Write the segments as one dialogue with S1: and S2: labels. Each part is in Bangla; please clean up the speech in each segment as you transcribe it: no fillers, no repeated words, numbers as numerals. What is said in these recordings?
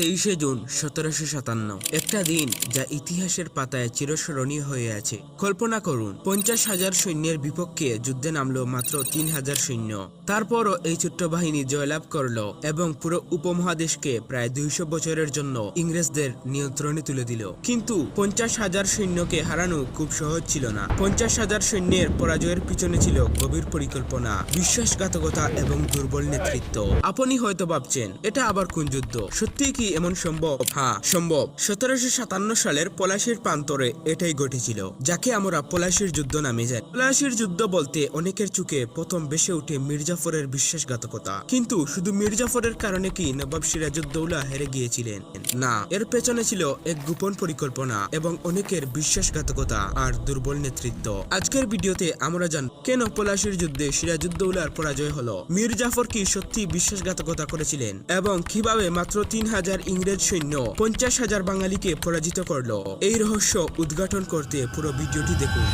S1: 23 জুন 1757, একটা দিন যা ইতিহাসের পাতায় চিরস্মরণীয় হয়ে আছে। কল্পনা করুন, 50,000 সৈন্যের বিপক্ষে যুদ্ধে নামলো মাত্র 3,000 সৈন্য। তারপরও এই ছোট্ট বাহিনী জয়লাভ করলো এবং পুরো উপমহাদেশকে প্রায় 200 বছরের জন্য ইংরেজদের নিয়ন্ত্রণে তুলে দিল। কিন্তু 50,000 সৈন্যকে হারানো খুব সহজ ছিল না। 50,000 সৈন্যের পরাজয়ের পিছনে ছিল গভীর পরিকল্পনা, বিশ্বাসঘাতকতা এবং দুর্বল নেতৃত্ব। আপনি হয়তো ভাবছেন, এটা আবার কোন যুদ্ধ? সত্যি কি এমন সম্ভব? হ্যাঁ, সম্ভব। 1757 সালের পলাশীর প্রান্তরে এটাই ঘটেছিল, যাকে আমরা পলাশীর যুদ্ধ নামে জানি। পলাশীর যুদ্ধ বলতে অনেকের চোখে প্রথম ভেসে ওঠে মীর জাফরের বিশ্বাসঘাতকতা। কিন্তু শুধু মীর জাফরের কারণে কি নবাব সিরাজউদ্দৌলা হেরে গিয়েছিলেন? না, এর পেছনে ছিল এক গোপন পরিকল্পনা এবং অনেকের বিশ্বাসঘাতকতা আর দুর্বল নেতৃত্ব। আজকের ভিডিওতে আমরা জানব কেন পলাশীর যুদ্ধে সিরাজউদ্দৌলার পরাজয় হলো, মীর জাফর কি সত্যি বিশ্বাসঘাতকতা করেছিলেন এবং কিভাবে মাত্র 3,000 ইংরেজ সৈন্য 50,000 বাঙালিকে পরাজিত করলো। এই রহস্য উদ্ঘাটন করতে পুরো ভিডিওটি দেখুন।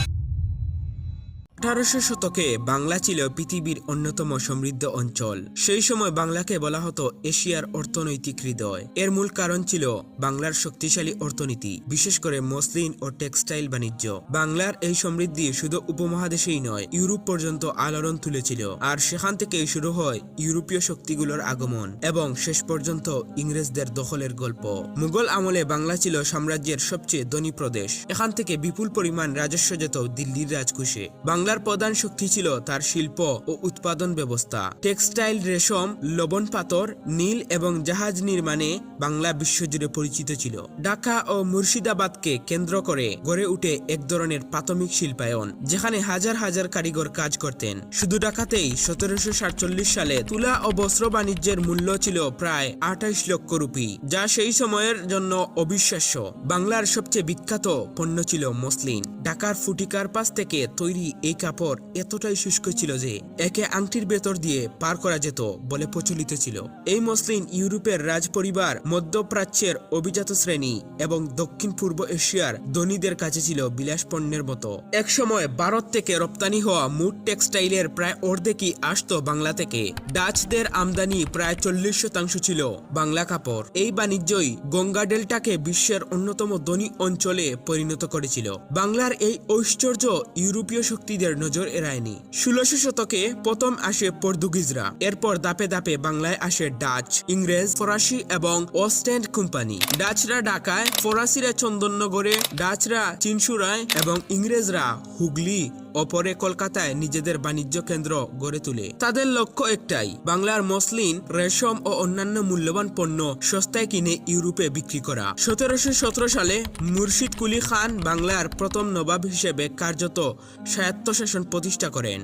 S1: 1800 শতকে বাংলা ছিল পৃথিবীর অন্যতম সমৃদ্ধ অঞ্চল। সেই সময় বাংলাকে বলা হতো এশিয়ার অর্থনৈতিক হৃদয়। এর মূল কারণ ছিল বাংলার শক্তিশালী অর্থনীতি, বিশেষ করে মসলিন ও টেক্সটাইল বাণিজ্য। বাংলার এই সমৃদ্ধি শুধু উপমহাদেশেই নয়, ইউরোপ পর্যন্ত আলোড়ন তুলেছিল। আর সেখান থেকেই শুরু হয় ইউরোপীয় শক্তিগুলোর আগমন এবং শেষ পর্যন্ত ইংরেজদের দখলের গল্প। মুঘল আমলে বাংলা ছিল সাম্রাজ্যের সবচেয়ে ধনী প্রদেশ। এখান থেকে বিপুল পরিমাণ রাজস্ব যেত দিল্লির রাজকোষে। বাংলার প্রধান শক্তি ছিল তার শিল্প ও উৎপাদন ব্যবস্থা। টেক্সটাইল, রেশম, লবণ পাথর, নীল এবং জাহাজ নির্মাণে বাংলা বিশ্বজুড়ে পরিচিত ছিল। ঢাকা ও মুর্শিদাবাদকে কেন্দ্র করে গড়ে উঠে এক ধরনের প্রাথমিক শিল্পায়ন, যেখানে হাজার হাজার কারিগর কাজ করতেন। শুধু ঢাকাতেই 1747 সালে তুলা ও বস্ত্র বাণিজ্যের মূল্য ছিল প্রায় 28 লক্ষ রুপি, যা সেই সময়ের জন্য অবিশ্বাস্য। বাংলার সবচেয়ে বিখ্যাত পণ্য ছিল মসলিন। ঢাকার ফুটিকার পাশ থেকে তৈরি এই কাপড় এতটাই শুষ্ক ছিল যে একে আংটির ভেতর দিয়ে পার করা যেত বলে প্রচলিত ছিল। এই মসলিন ইউরোপের রাজ পরিবার, মধ্যপ্রাচ্যের অভিজাত শ্রেণী এবং দক্ষিণ পূর্ব এশিয়ার ধনীদের কাছে ছিল বিলাস পণ্যের মতো। এক সময় ভারত থেকে রপ্তানি হওয়া মোট টেক্সটাইলের প্রায় অর্ধেকই আসতো বাংলা থেকে। ডাচদের আমদানি প্রায় 40% ছিল বাংলা কাপড়। এই বাণিজ্যই গঙ্গা ডেল্টাকে বিশ্বের অন্যতম ধনী অঞ্চলে পরিণত করেছিল। বাংলার এই ঐশ্বর্য ইউরোপীয় শক্তিদের নজর এড়ায়নি। 1600 শতকে প্রথম আসে পর্তুগিজরা। এরপর ধাপে ধাপে বাংলায় আসে ডাচ, ইংরেজ, ফরাসি এবং ওয়েস্ট ইন্ডিয়া কোম্পানি। ডাচরা ঢাকায়, ফরাসিরা চন্দননগরে, ডাচরা চিনসুরায় এবং ইংরেজরা হুগলি ও পরে কলকাতায় নিজেদের বাণিজ্য কেন্দ্র গড়ে তোলে। তাদের লক্ষ্য একটাই, বাংলার মসলিন, রেশম ও অন্যান্য মূল্যবান পণ্য সস্তায় কিনে ইউরোপে বিক্রি করা। 1717 সালে মুর্শিদ কুলি খান বাংলার প্রথম নবাব হিসেবে কার্যত স্বায়ত্তশাসন প্রতিষ্ঠা করেন।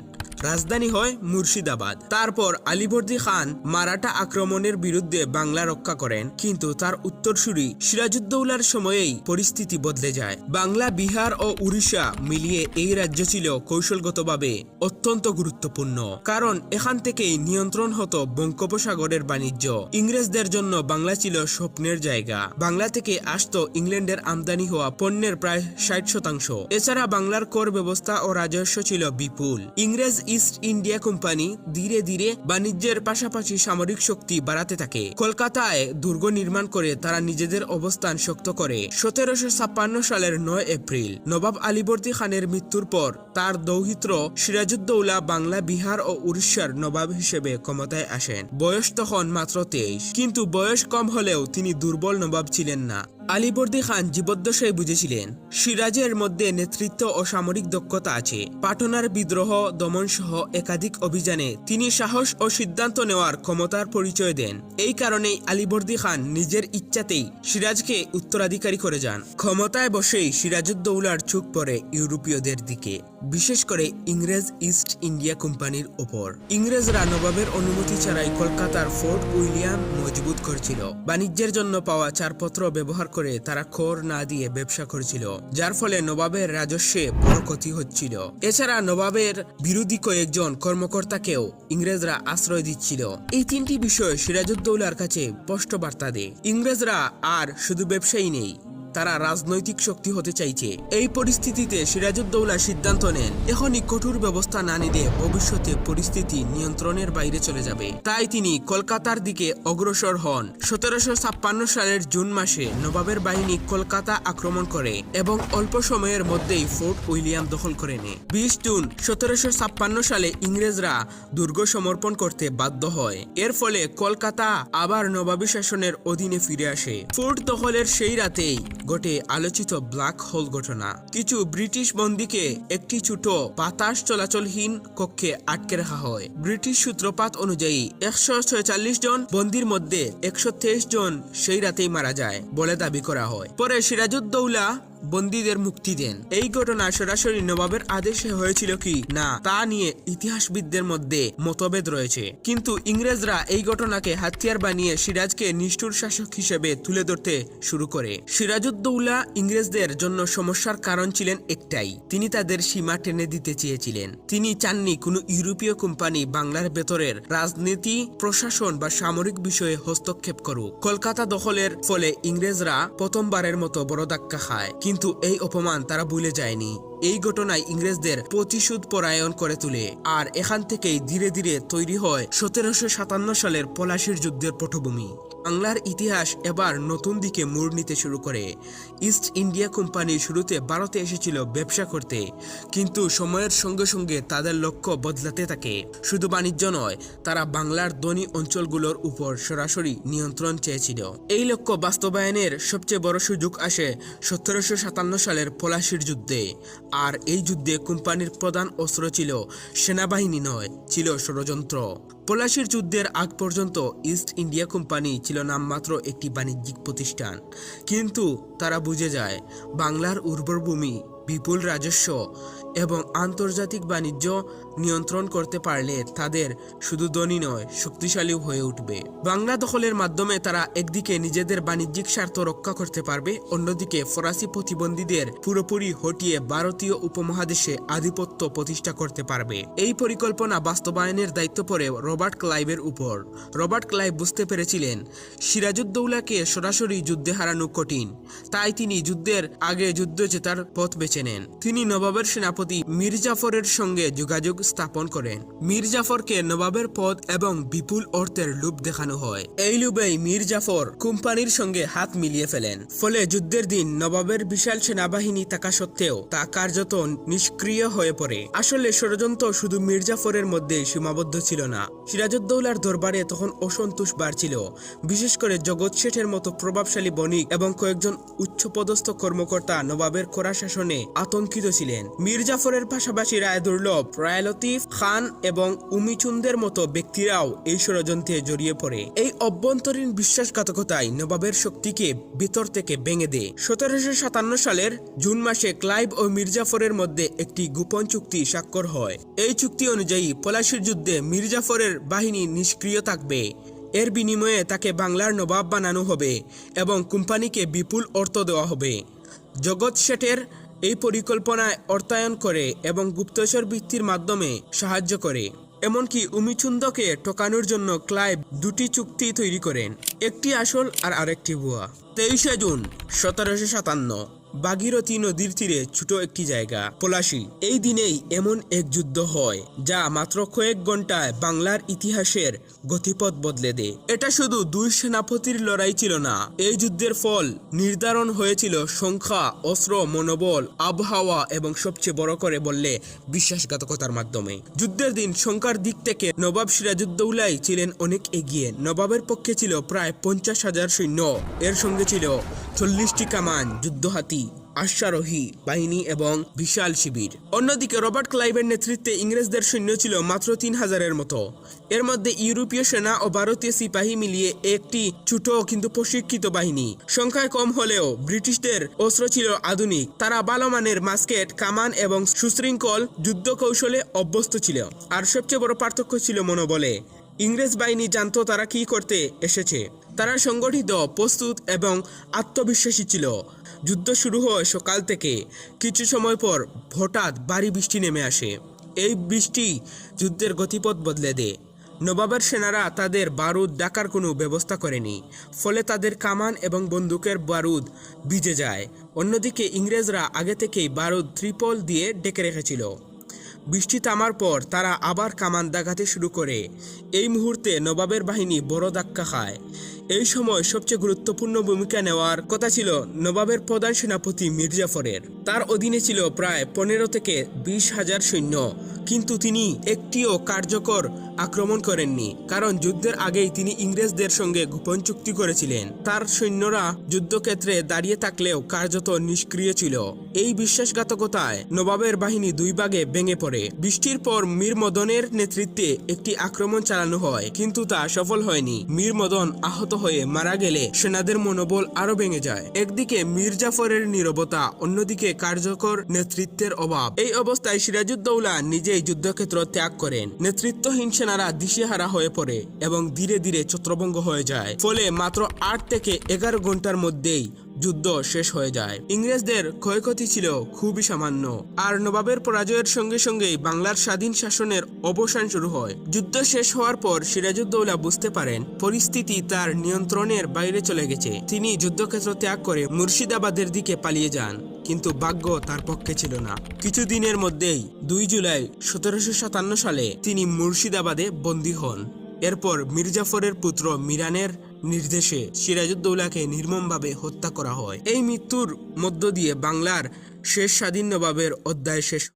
S1: রাজধানী হয় মুর্শিদাবাদ। তারপর আলীবর্দী খান মারাঠা আক্রমণের বিরুদ্ধে বাংলা রক্ষা করেন, কিন্তু তার উত্তরসূরি সিরাজউদ্দৌলার সময়েই পরিস্থিতি বদলে যায়। বাংলা, বিহার ও উড়িষ্যা মিলিয়ে এই রাজ্য ছিল কৌশলগতভাবে অত্যন্ত গুরুত্বপূর্ণ, কারণ এখান থেকেই নিয়ন্ত্রণ হতো বঙ্গোপসাগরের বাণিজ্য। ইংরেজদের জন্য বাংলা ছিল স্বপ্নের জায়গা। বাংলা থেকে আসতো ইংল্যান্ডের আমদানি হওয়া পণ্যের প্রায় 60%। এছাড়া বাংলার কর ব্যবস্থা ও রাজস্ব ছিল বিপুল। ইংরেজ ইস্ট ইন্ডিয়া কোম্পানি ধীরে ধীরে বাণিজ্যের পাশাপাশি সামরিক শক্তি বাড়াতে থাকে। কলকাতায় দুর্গ নির্মাণ করে তারা নিজেদের অবস্থান শক্ত করে। 1756 সালের 9 এপ্রিল নবাব আলীবর্দী খানের মৃত্যুর পর তার দৌহিত্র সিরাজউদ্দৌলা বাংলা, বিহার ও উড়িষ্যার নবাব হিসেবে ক্ষমতায় আসেন। বয়স তখন মাত্র 23, কিন্তু বয়স কম হলেও তিনি দুর্বল নবাব ছিলেন না। আলীবর্দী খান জীবদ্দশায় বুঝেছিলেন সিরাজের মধ্যে নেতৃত্ব ও সামরিক দক্ষতা আছে। পাটনার বিদ্রোহ দমন সহ একাধিক অভিযানে তিনি সাহস ও সিদ্ধান্ত নেওয়ার ক্ষমতার পরিচয় দেন। এই কারণেই আলীবর্দী খান নিজের ইচ্ছাতেই সিরাজকে উত্তরাধিকারী করে যান। ক্ষমতায় বসেই সিরাজউদ্দৌলার চোখ পড়ে ইউরোপীয়দের দিকে, বিশেষ করে ইংরেজ ইস্ট ইন্ডিয়া কোম্পানির ওপর। ইংরেজরা নবাবের অনুমতি ছাড়াই কলকাতার ফোর্ট উইলিয়াম মজবুত করছিল। বাণিজ্যের জন্য পাওয়া ছাড়পত্র ব্যবহার করে তারা কর না দিয়ে ব্যবসা করছিল, যার ফলে নবাবের রাজস্বে বড় ক্ষতি হচ্ছিল। এছাড়া নবাবের বিরোধী কয়েকজন কর্মকর্তাকেও ইংরেজরা আশ্রয় দিচ্ছিল। এই তিনটি বিষয় সিরাজউদ্দৌলার কাছে স্পষ্ট বার্তা দেয়, ইংরেজরা আর শুধু ব্যবসায়ী নেই, তারা রাজনৈতিক শক্তি হতে চাইছে। এই পরিস্থিতিতে সিরাজউদ্দৌলা সিদ্ধান্ত নেন এখনই কঠোর ব্যবস্থা না নিলে ভবিষ্যতে পরিস্থিতি নিয়ন্ত্রণের বাইরে চলে যাবে। তাই তিনি কলকাতার দিকে অগ্রসর হন। 1756 সালের জুন মাসে নবাবের বাহিনী কলকাতা আক্রমণ করে এবং অল্প সময়ের মধ্যেই ফোর্ট উইলিয়াম দখল করে নেয়। 20 জুন 1756 সালে ইংরেজরা দুর্গ সমর্পণ করতে বাধ্য হয়। এর ফলে কলকাতা আবার নবাবী শাসনের অধীনে ফিরে আসে। ফোর্ট দখলের সেই রাতেই ঘটে আলোচিত ব্ল্যাক হোল ঘটনা। কিছু ব্রিটিশ বন্দীকে একটি ছোট বাতাস চলাচলহীন কক্ষে আটকে রাখা হয়। ব্রিটিশ সূত্রপাত অনুযায়ী 146 জন বন্দীর মধ্যে 123 জন সেই রাতেই মারা যায় বলে দাবি করা হয়। পরে সিরাজউদ্দৌলা বন্দীদের মুক্তি দেন। এই ঘটনা সরাসরি নবাবের আদেশে হয়েছিল কি না তা নিয়ে ইতিহাসবিদদের মধ্যে মতভেদ রয়েছে, কিন্তু ইংরেজরা এই ঘটনাকে হাতিয়ার বানিয়ে সিরাজকে নিষ্ঠুর শাসক হিসেবে তুলে ধরতে শুরু করে। সিরাজউদ্দৌলা ইংরেজদের জন্য সমস্যার কারণ ছিলেন একটাই, তিনি তাদের সীমা টেনে দিতে চেয়েছিলেন। তিনি চাননি কোনো ইউরোপীয় কোম্পানি বাংলার ভেতরের রাজনীতি, প্রশাসন বা সামরিক বিষয়ে হস্তক্ষেপ করুক। কলকাতা দখলের ফলে ইংরেজরা প্রথমবারের মতো বড় ধাক্কা খায়, কিন্তু এই অপমান তারা ভুলে যায়নি। এই ঘটনায় ইংরেজদের প্রতিশোধ পরায়ণ করে তোলে, আর এখান থেকেই ধীরে ধীরে তৈরি হয় 1757 সালের পলাশীর যুদ্ধের পটভূমি। বাংলার ইতিহাস এবার নতুন দিকে মোড় নিতে শুরু করে। ইস্ট ইন্ডিয়া কোম্পানি শুরুতে ভারতে এসেছিল ব্যবসা করতে, কিন্তু সময়ের সঙ্গে সঙ্গে তাদের লক্ষ্য বদলাতে থাকে। শুধু বাণিজ্য নয়, তারা বাংলার ধনী অঞ্চলগুলোর উপর সরাসরি নিয়ন্ত্রণ চেয়েছিল। এই লক্ষ্য বাস্তবায়নের সবচেয়ে বড় সুযোগ আসে 1757 সালের পলাশীর যুদ্ধে। আর এই যুদ্ধে কোম্পানির প্রধান অস্ত্র ছিল সেনাবাহিনী নয়, ছিল ষড়যন্ত্র। পলাশীর যুদ্ধের আগ পর্যন্ত ইস্ট ইন্ডিয়া কোম্পানি ছিল নামমাত্র একটি বাণিজ্যিক প্রতিষ্ঠান, কিন্তু তারা বুঝে যায় বাংলার উর্বর ভূমি, বিপুল রাজস্ব এবং আন্তর্জাতিক বাণিজ্য নিয়ন্ত্রণ করতে পারলে তাদের শুধু ধনী নয়, শক্তিশালী হয়ে উঠবে। বাংলা দখলের মাধ্যমে তারা একদিকে নিজেদের বাণিজ্যিক স্বার্থ রক্ষা করতে পারবে, অন্যদিকে ফরাসি প্রতিবন্ধীদের পুরোপুরি হটিয়ে ভারতীয় উপমহাদেশে আধিপত্য প্রতিষ্ঠা করতে পারবে। এই পরিকল্পনা বাস্তবায়নের দায়িত্ব পড়ে রবার্ট ক্লাইভের উপর। রবার্ট ক্লাইভ বুঝতে পেরেছিলেন সিরাজউদ্দৌলাকে সরাসরি যুদ্ধে হারানো কঠিন, তাই তিনি যুদ্ধের আগে যুদ্ধ জেতার পথ বেছে নেন। তিনি নবাবের সেনাপতি মীর জাফরের সঙ্গে যোগাযোগ স্থাপন করেন। মীর জাফরকে নবাবের পদ এবং বিপুল অর্থের লোভ দেখানো হয়। এই লোভেই মীর জাফর কোম্পানির সঙ্গে হাত মিলিয়ে ফেলেন। ফলে যুদ্ধের দিন নবাবের বিশাল সেনাবাহিনী থাকা সত্ত্বেও তা কার্যত নিষ্ক্রিয় হয়ে পড়ে। আসলে ষড়যন্ত্র শুধু মীর জাফরের মধ্যে সীমাবদ্ধ ছিল না, সিরাজউদ্দৌলার দরবারে তখন অসন্তোষ বাড়ছিল। বিশেষ করে জগৎ শেঠের মতো প্রভাবশালী বণিক এবং কয়েকজন উচ্চপদস্থ কর্মকর্তা নবাবের কড়া শাসনে আতঙ্কিত ছিলেন। মীর জাফরের পাশাপাশি রায় দুর্লভ, রায় লতিফ খান এবং উমিচুন্দের মতো ব্যক্তিরাও এই ষড়যন্ত্রে জড়িয়ে পড়ে। এই অভ্যন্তরীণ বিশ্বাসঘাতকতাই নবাবের শক্তিকে ভিতর থেকে ভেঙে দেয়। 1757 সালের জুন মাসে ক্লাইভ ও মীর জাফরের মধ্যে একটি গোপন চুক্তি স্বাক্ষর হয়। এই চুক্তি অনুযায়ী পলাশীর যুদ্ধে মীর জাফরের বাহিনী নিষ্ক্রিয় থাকবে। এর বিনিময়ে তাকে বাংলার নবাব বানানো হবে এবং কোম্পানিকে বিপুল অর্থ দেওয়া হবে। জগৎ শেঠের এই পরিকল্পনায় অর্থায়ন করে এবং গুপ্তচর বৃত্তির মাধ্যমে সাহায্য করে। এমনকি উমিচুন্দকে ঠকানোর জন্য ক্লাইভ দুটি চুক্তি তৈরি করেন, একটি আসল আর আরেকটি ভুয়া। 23 জুন 1757 ভাগীরথী নদীর তীরে ছোট একটি জায়গা পলাশী। এই দিনেই এমন এক যুদ্ধ হয় যা মাত্র কয়েক ঘন্টায় বাংলার ইতিহাসের গতিপথ বদলে দেয়। এটা শুধু দুই সেনাপতির লড়াই ছিল না, এই যুদ্ধের ফল নির্ধারণ হয়েছিল সংখ্যা, অস্ত্র, মনোবল, আবহাওয়া এবং সবচেয়ে বড় করে বললে বিশ্বাসঘাতকতার মাধ্যমে। যুদ্ধের দিন সংখ্যার দিক থেকে নবাব সিরাজউদ্দৌলাই ছিলেন অনেক এগিয়ে। নবাবের পক্ষে ছিল প্রায় 50,000 সৈন্য, এর সঙ্গে ছিল 40টি কামান, যুদ্ধহাতি, অশ্বারোহী বাহিনী এবং বিশাল শিবির। অন্যদিকে রবার্ট ক্লাইভের নেতৃত্বে ইংরেজদের সৈন্য ছিল মাত্র 3000-এর মতো। এর মধ্যে ইউরোপীয় সেনা ও ভারতীয় সিপাহী মিলিয়ে একটি ছোট কিন্তু প্রশিক্ষিত বাহিনী। সংখ্যায় কম হলেও ব্রিটিশদের অস্ত্র ছিল আধুনিক। তারা ভালো মানের মাস্কেট, কামান এবং সুশৃঙ্খল যুদ্ধ কৌশলে অভ্যস্ত ছিল। আর সবচেয়ে বড় পার্থক্য ছিল মনোবলে। ইংরেজ বাহিনী জানত তারা কি করতে এসেছে। তারা সংগঠিত, প্রস্তুত এবং আত্মবিশ্বাসী ছিল। যুদ্ধ শুরু হয় সকাল থেকে। কিছু সময় পর হঠাৎ ভারী বৃষ্টি নেমে আসে। এই বৃষ্টি যুদ্ধের গতিপথ বদলে দেয়। নবাবের সেনারা তাদের বারুদ ডাকার কোনো ব্যবস্থা করেনি, ফলে তাদের কামান এবং বন্দুকের বারুদ ভিজে যায়। অন্যদিকে ইংরেজরা আগে থেকেই বারুদ ত্রিপল দিয়ে ডেকে রেখেছিল। বৃষ্টি থামার পর তারা আবার কামান দাগাতে শুরু করে। এই মুহূর্তে নবাবের বাহিনী বড় ধাক্কা খায়। এই সময় সবচেয়ে গুরুত্বপূর্ণ ভূমিকা নেওয়ার কথা ছিল নবাবের প্রধান সেনাপতি মীর জাফরের। তার অধীনে ছিল প্রায় 15 থেকে 20,000 সৈন্য, কিন্তু তিনি একটিও কার্যকর আক্রমণ করেননি, কারণ যুদ্ধের আগেই তিনি ইংরেজদের সঙ্গে গোপন চুক্তি করেছিলেন। তার সৈন্যরা যুদ্ধক্ষেত্রে দাঁড়িয়ে থাকলেও কার্যত নিষ্ক্রিয় ছিল। এই বিশ্বাসঘাতকতায় নবাবের বাহিনী দুই ভাগে ভেঙে পড়ে। বৃষ্টির পর মীর মদনের নেতৃত্বে একটি আক্রমণ চালানো হয়, কিন্তু তা সফল হয়নি। মীর মদন আহত হয়ে মারা গেলে সেনাদের মনোবল আরো ভেঙে যায়। একদিকে মীর জাফরের নীরবতা, অন্যদিকে কার্যকর নেতৃত্বের অভাব। এই অবস্থায় সিরাজউদ্দৌলা নিজেই যুদ্ধক্ষেত্র ত্যাগ করেন। নেতৃত্বহীন সেনারা দিশেহারা হয়ে পড়ে এবং ধীরে ধীরে ছত্রভঙ্গ হয়ে যায়। ফলে মাত্র 8 থেকে 11 ঘন্টার মধ্যেই যুদ্ধ শেষ হয়ে যায়। ইংরেজদের ক্ষয়ক্ষতি ছিল খুবই সামান্য, আর নবাবের পরাজয়ের সঙ্গে সঙ্গেই বাংলার স্বাধীন শাসনের অবসান শুরু হয়। যুদ্ধ শেষ হওয়ার পর সিরাজউদ্দৌলা বুঝতে পারেন পরিস্থিতি তার নিয়ন্ত্রণের বাইরে চলে গেছে। তিনি যুদ্ধক্ষেত্র ত্যাগ করে মুর্শিদাবাদের দিকে পালিয়ে যান, কিন্তু ভাগ্য তার পক্ষে ছিল না। কিছুদিনের মধ্যেই 2 জুলাই 1757 সালে তিনি মুর্শিদাবাদে বন্দী হন। এরপর মীর জাফরের পুত্র মিরানের নির্দেশে সিরাজউদ্দৌলাকে নির্মমভাবে হত্যা করা হয়। এই মৃত্যুর মধ্য দিয়ে বাংলার শেষ স্বাধীন নবাবের অধ্যায় শেষ।